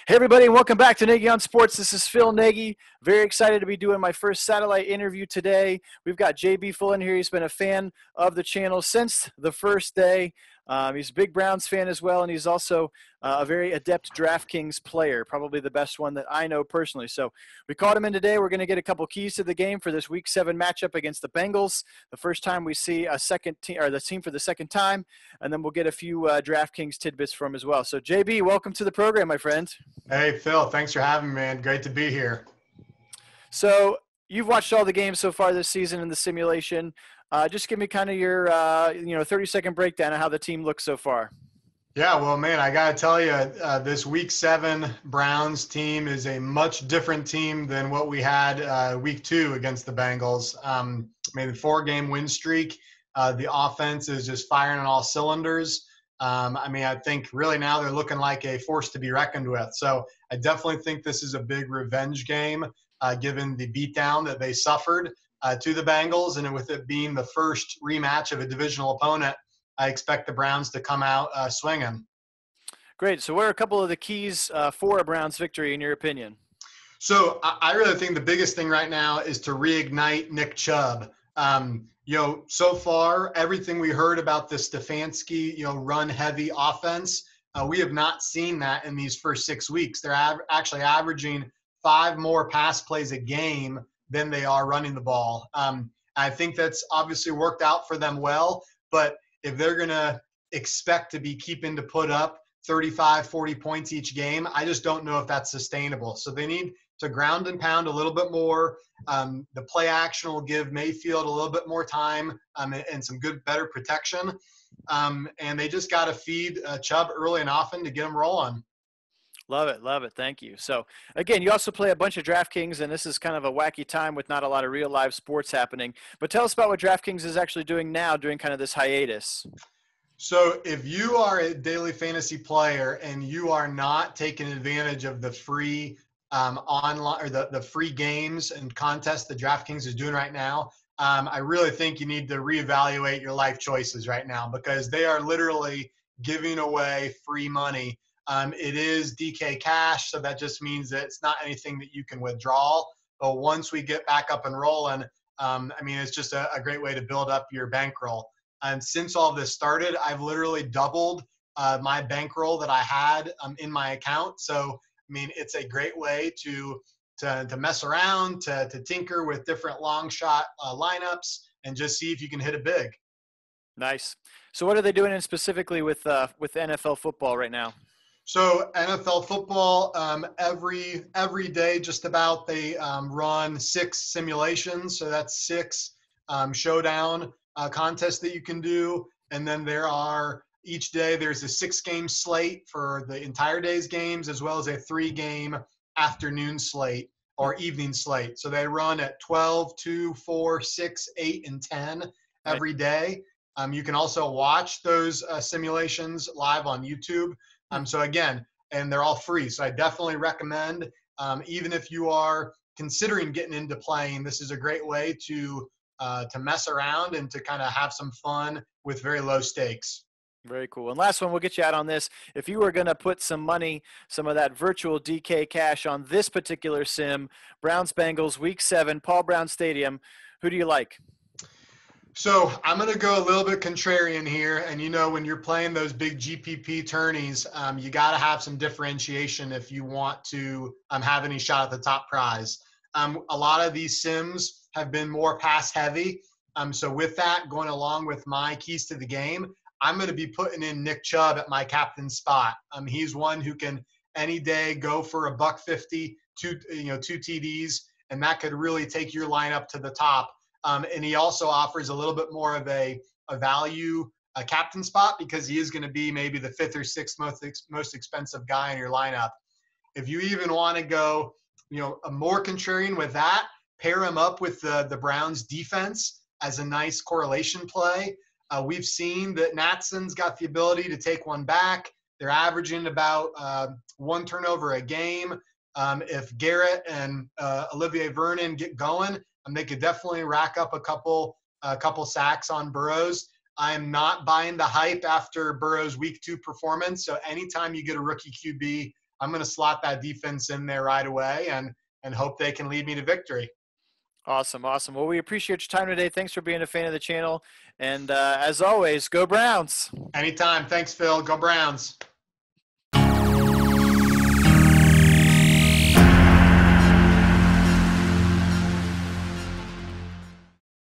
Hey everybody, and welcome back to Nagy On Sports. This is Phil Nagy. Very excited to be doing my first satellite interview today. We've got JB Fullen here. He's been a fan of the channel since the first day. He's a big Browns fan as well, and he's also a very adept DraftKings player, probably the best one that I know personally. So we called him in today. We're going to get a couple keys to the game for this Week 7 matchup against the Bengals. The first time we see a second team, or the team for the second time, and then we'll get a few DraftKings tidbits from him as well. So JB, welcome to the program, my friend. Hey, Phil, thanks for having me, man. Great to be here. So you've watched all the games so far this season in the simulation. Just give me kind of your 30-second breakdown of how the team looks so far. Yeah, well, man, I got to tell you, this Week 7 Browns team is a much different team than what we had Week 2 against the Bengals. The 4-game win streak. The offense is just firing on all cylinders. I think really now they're looking like a force to be reckoned with. So I definitely think this is a big revenge game, given the beatdown that they suffered to the Bengals. And with it being the first rematch of a divisional opponent, I expect the Browns to come out swinging. Great. So what are a couple of the keys for a Browns victory in your opinion? So I really think the biggest thing right now is to reignite Nick Chubb. So far, everything we heard about the Stefanski, run-heavy offense, we have not seen that in these first 6 weeks. They're actually averaging 5 more pass plays a game than they are running the ball. I think that's obviously worked out for them well, but if they're going to expect to be keeping to put up 35, 40 points each game, I just don't know if that's sustainable. So they need to ground and pound a little bit more. The play action will give Mayfield a little bit more time and some better protection. And they just got to feed Chubb early and often to get him rolling. Love it. Love it. Thank you. So, again, you also play a bunch of DraftKings, and this is kind of a wacky time with not a lot of real live sports happening. But tell us about what DraftKings is actually doing now during kind of this hiatus. So if you are a daily fantasy player and you are not taking advantage of the free online or the free games and contests that DraftKings is doing right now, I really think you need to reevaluate your life choices right now, because they are literally giving away free money. It is DK cash, so that just means that it's not anything that you can withdraw. But once we get back up and rolling, it's just a great way to build up your bankroll. And since all this started, I've literally doubled my bankroll that I had in my account. So, it's a great way to mess around, to tinker with different long shot lineups and just see if you can hit it big. Nice. So what are they doing specifically with NFL football right now? So NFL football, every day just about, they run 6 simulations. So that's 6 showdown contests that you can do. And then each day there's a 6-game slate for the entire day's games, as well as a 3-game afternoon slate or evening slate. So they run at 12, 2, 4, 6, 8, and 10 every day. You can also watch those simulations live on YouTube. So again, and they're all free. So I definitely recommend, even if you are considering getting into playing, this is a great way to mess around and to kind of have some fun with very low stakes. Very cool. And last one, we'll get you out on this. If you were going to put some money, some of that virtual DK cash on this particular sim, Browns-Bengals, Week 7, Paul Brown Stadium, who do you like? So I'm going to go a little bit contrarian here. And, when you're playing those big GPP tourneys, you got to have some differentiation if you want to have any shot at the top prize. A lot of these sims have been more pass heavy. So with that, going along with my keys to the game, I'm going to be putting in Nick Chubb at my captain spot. He's one who can any day go for $150, two TDs, and that could really take your lineup to the top. And he also offers a little bit more of a value captain spot, because he is going to be maybe the 5th or 6th most expensive guy in your lineup. If you even want to go, a more contrarian with that, pair him up with the Browns defense as a nice correlation play. We've seen that Natson's got the ability to take one back. They're averaging about 1 turnover a game. If Garrett and Olivier Vernon get going, they could definitely rack up a couple sacks on Burrows. I am not buying the hype after Burrow's Week 2 performance. So anytime you get a rookie QB I'm going to slot that defense in there right away and hope they can lead me to victory. Awesome. Awesome. Well, we appreciate your time today. Thanks for being a fan of the channel. And as always, go Browns. Anytime. Thanks, Phil. Go Browns.